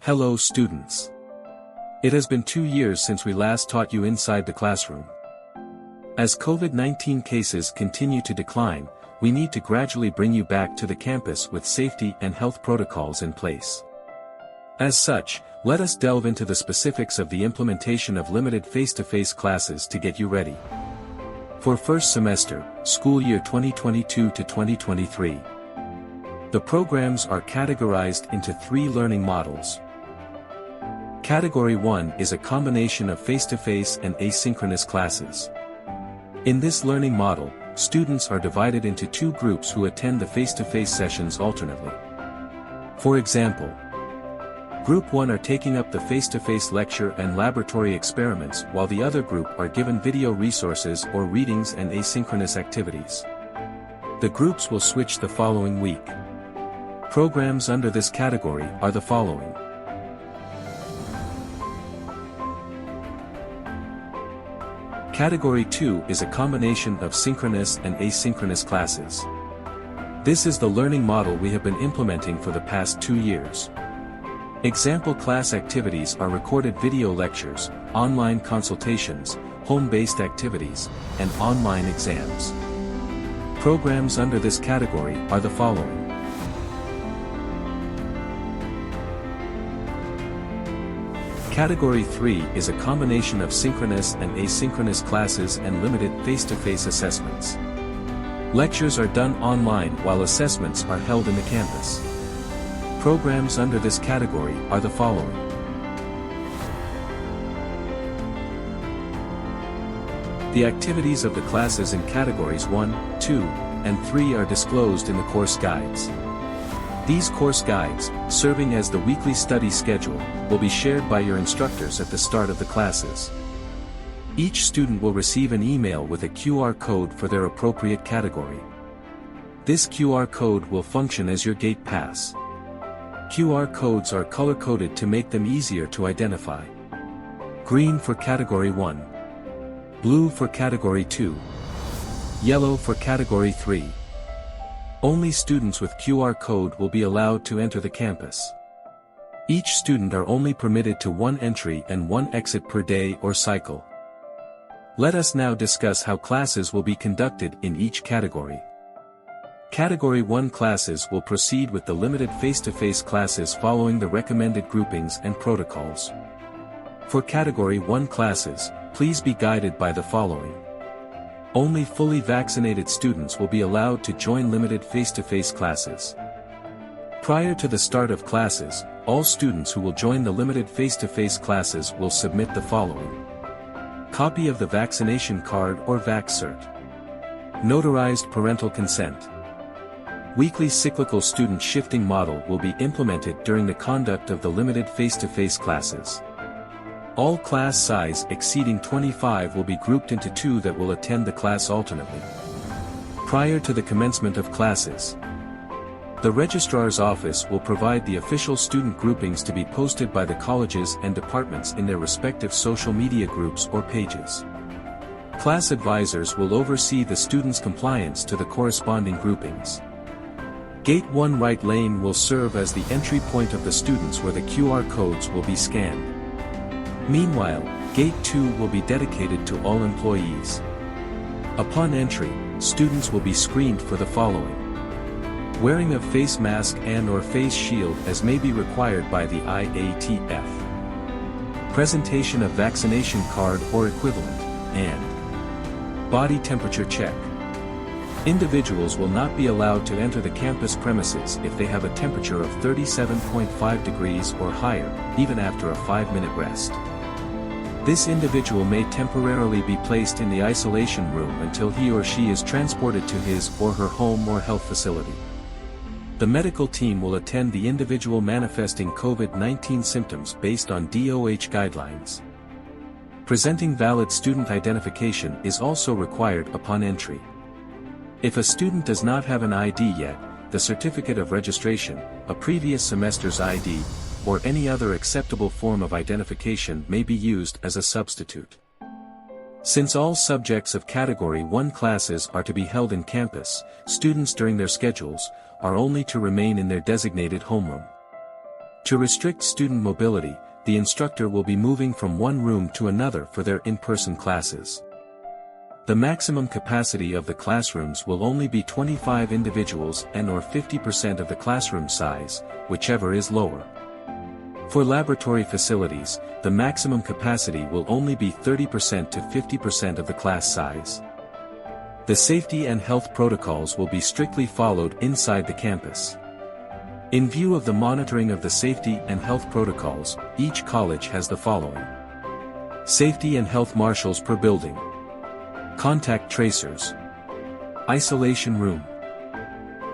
Hello students. It has been 2 years since we last taught you inside the classroom. As COVID-19 cases continue to decline, we need to gradually bring you back to the campus with safety and health protocols in place. As such, let us delve into the specifics of the implementation of limited face-to-face classes to get you ready. For first semester, school year 2022 to 2023. The programs are categorized into 3 learning models. Category 1 is a combination of face-to-face and asynchronous classes. In this learning model, students are divided into 2 groups who attend the face-to-face sessions alternately. For example, Group 1 are taking up the face-to-face lecture and laboratory experiments while the other group are given video resources or readings and asynchronous activities. The groups will switch the following week. Programs under this category are the following. Category 2 is a combination of synchronous and asynchronous classes. This is the learning model we have been implementing for the past 2 years. Example class activities are recorded video lectures, online consultations, home-based activities, and online exams. Programs under this category are the following. Category 3 is a combination of synchronous and asynchronous classes and limited face-to-face assessments. Lectures are done online while assessments are held in the campus. Programs under this category are the following. The activities of the classes in categories 1, 2, and 3 are disclosed in the course guides. These course guides, serving as the weekly study schedule, will be shared by your instructors at the start of the classes. Each student will receive an email with a QR code for their appropriate category. This QR code will function as your gate pass. QR codes are color-coded to make them easier to identify. Green for Category 1. Blue for Category 2. Yellow for Category 3. Only students with QR code will be allowed to enter the campus. Each student are only permitted to 1 entry and 1 exit per day or cycle. Let us now discuss how classes will be conducted in each category. Category 1 classes will proceed with the limited face-to-face classes following the recommended groupings and protocols. For Category 1 classes, please be guided by the following. Only fully vaccinated students will be allowed to join limited face-to-face classes. Prior to the start of classes, all students who will join the limited face-to-face classes will submit the following. Copy of the vaccination card or VaxCert. Notarized parental consent. Weekly cyclical student shifting model will be implemented during the conduct of the limited face-to-face classes. All class size exceeding 25 will be grouped into 2 that will attend the class alternately. Prior to the commencement of classes, the registrar's office will provide the official student groupings to be posted by the colleges and departments in their respective social media groups or pages. Class advisors will oversee the students' compliance to the corresponding groupings. Gate 1 right lane will serve as the entry point of the students where the QR codes will be scanned. Meanwhile, Gate 2 will be dedicated to all employees. Upon entry, students will be screened for the following. Wearing of face mask and/or face shield as may be required by the IATF. Presentation of vaccination card or equivalent, and body temperature check. Individuals will not be allowed to enter the campus premises if they have a temperature of 37.5 degrees or higher, even after a 5-minute rest. This individual may temporarily be placed in the isolation room until he or she is transported to his or her home or health facility. The medical team will attend the individual manifesting COVID-19 symptoms based on DOH guidelines. Presenting valid student identification is also required upon entry. If a student does not have an ID yet, the certificate of registration, a previous semester's ID, or any other acceptable form of identification may be used as a substitute. Since all subjects of Category 1 classes are to be held in campus, students during their schedules are only to remain in their designated homeroom. To restrict student mobility, the instructor will be moving from one room to another for their in-person classes. The maximum capacity of the classrooms will only be 25 individuals and/or 50% of the classroom size, whichever is lower. For laboratory facilities, the maximum capacity will only be 30% to 50% of the class size. The safety and health protocols will be strictly followed inside the campus. In view of the monitoring of the safety and health protocols, each college has the following: safety and health marshals per building, contact tracers, isolation room,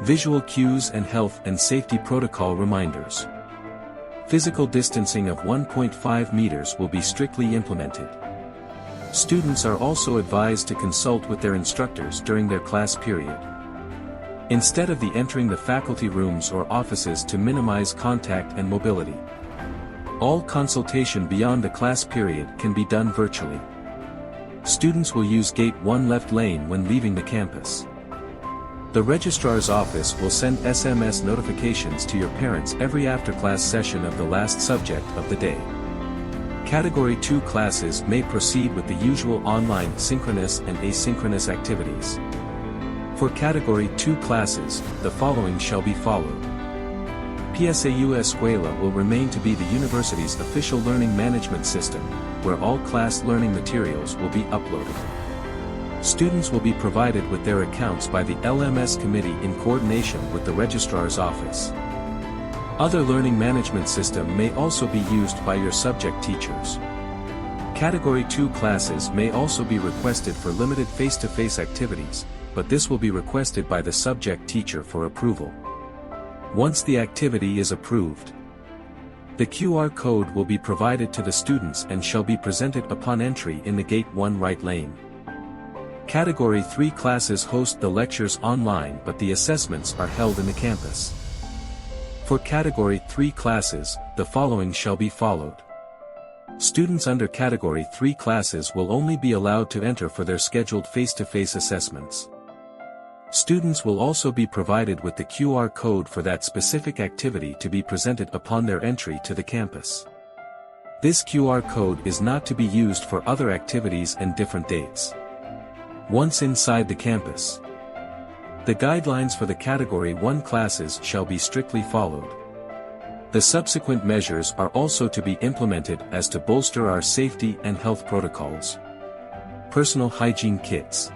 visual cues and health and safety protocol reminders. Physical distancing of 1.5 meters will be strictly implemented. Students are also advised to consult with their instructors during their class period, instead of entering the faculty rooms or offices to minimize contact and mobility. All consultation beyond the class period can be done virtually. Students will use Gate 1 left lane when leaving the campus. The registrar's office will send SMS notifications to your parents every after-class session of the last subject of the day. Category 2 classes may proceed with the usual online synchronous and asynchronous activities. For Category 2 classes, the following shall be followed. PSAU Escuela will remain to be the university's official learning management system, where all class learning materials will be uploaded. Students will be provided with their accounts by the LMS committee in coordination with the registrar's office. Other learning management system may also be used by your subject teachers. Category 2 classes may also be requested for limited face-to-face activities, but this will be requested by the subject teacher for approval. Once the activity is approved, the QR code will be provided to the students and shall be presented upon entry in the Gate 1 right lane. Category 3 classes host the lectures online, but the assessments are held in the campus. For Category 3 classes, the following shall be followed. Students under Category 3 classes will only be allowed to enter for their scheduled face-to-face assessments. Students will also be provided with the QR code for that specific activity to be presented upon their entry to the campus. This QR code is not to be used for other activities and different dates. Once inside the campus, the guidelines for the Category 1 classes shall be strictly followed. The subsequent measures are also to be implemented as to bolster our safety and health protocols. Personal hygiene kits.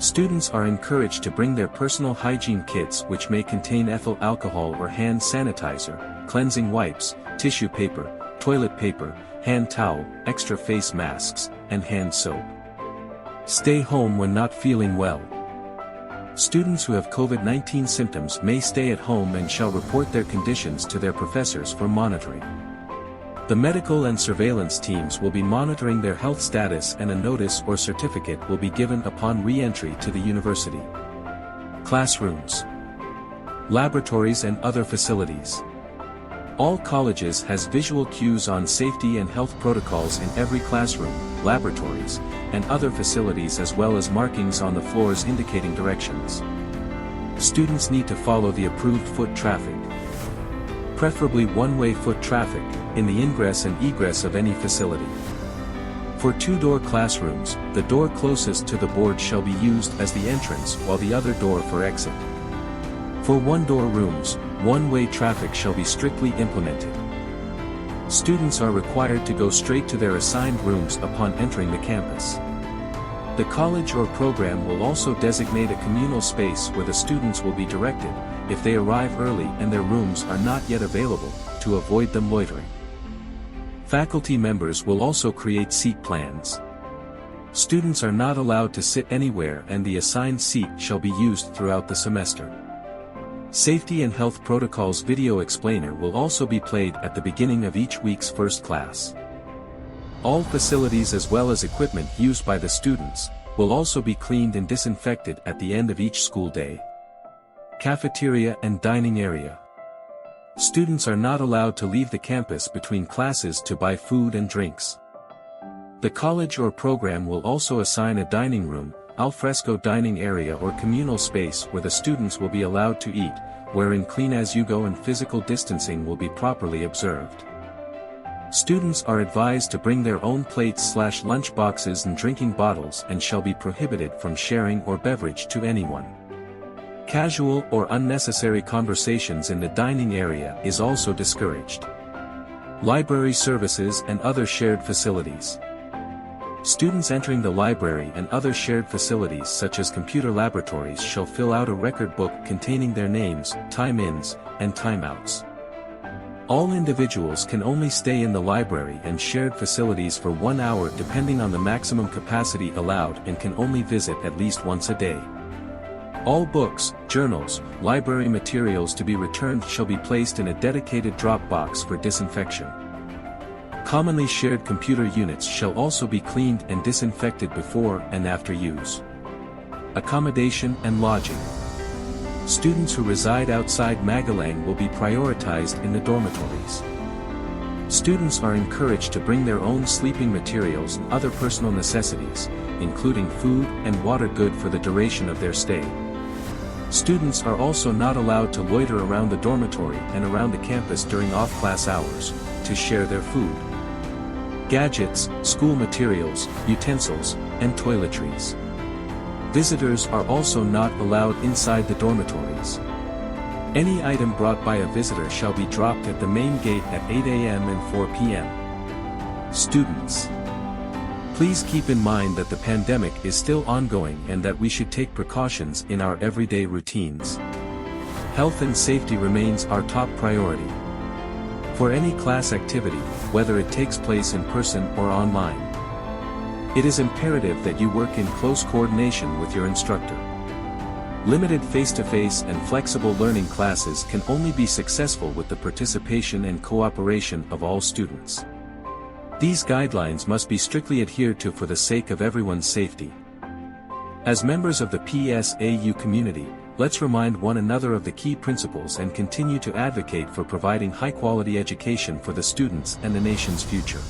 Students are encouraged to bring their personal hygiene kits, which may contain ethyl alcohol or hand sanitizer, cleansing wipes, tissue paper, toilet paper, hand towel, extra face masks, and hand soap. Stay home when not feeling well. Students who have COVID-19 symptoms may stay at home and shall report their conditions to their professors for monitoring. The medical and surveillance teams will be monitoring their health status, and a notice or certificate will be given upon re-entry to the university. Classrooms, laboratories and other facilities. All colleges has visual cues on safety and health protocols in every classroom, laboratories, and other facilities, as well as markings on the floors indicating directions. Students need to follow the approved foot traffic, preferably one-way foot traffic, in the ingress and egress of any facility. For two-door classrooms, the door closest to the board shall be used as the entrance, while the other door for exit. For one-door rooms, one-way traffic shall be strictly implemented. Students are required to go straight to their assigned rooms upon entering the campus. The college or program will also designate a communal space where the students will be directed, if they arrive early and their rooms are not yet available, to avoid them loitering. Faculty members will also create seat plans. Students are not allowed to sit anywhere, and the assigned seat shall be used throughout the semester. Safety and Health Protocols video explainer will also be played at the beginning of each week's first class. All facilities as well as equipment used by the students will also be cleaned and disinfected at the end of each school day. Cafeteria and dining area. Students are not allowed to leave the campus between classes to buy food and drinks. The college or program will also assign a dining room, al fresco dining area or communal space where the students will be allowed to eat, wherein clean-as-you-go and physical distancing will be properly observed. Students are advised to bring their own plates/lunch boxes and drinking bottles and shall be prohibited from sharing or beverage to anyone. Casual or unnecessary conversations in the dining area is also discouraged. Library services and other shared facilities. Students entering the library and other shared facilities such as computer laboratories shall fill out a record book containing their names, time-ins, and timeouts. All individuals can only stay in the library and shared facilities for 1 hour depending on the maximum capacity allowed and can only visit at least once a day. All books, journals, library materials to be returned shall be placed in a dedicated drop box for disinfection. Commonly shared computer units shall also be cleaned and disinfected before and after use. Accommodation and lodging. Students who reside outside Magalang will be prioritized in the dormitories. Students are encouraged to bring their own sleeping materials and other personal necessities, including food and water good for the duration of their stay. Students are also not allowed to loiter around the dormitory and around the campus during off-class hours, to share their food, gadgets, school materials, utensils, and toiletries. Visitors are also not allowed inside the dormitories. Any item brought by a visitor shall be dropped at the main gate at 8 a.m. and 4 p.m. Students, please keep in mind that the pandemic is still ongoing and that we should take precautions in our everyday routines. Health and safety remains our top priority. For any class activity, whether it takes place in person or online, it is imperative that you work in close coordination with your instructor. Limited face-to-face and flexible learning classes can only be successful with the participation and cooperation of all students. These guidelines must be strictly adhered to for the sake of everyone's safety. As members of the PSAU community, let's remind one another of the key principles and continue to advocate for providing high-quality education for the students and the nation's future.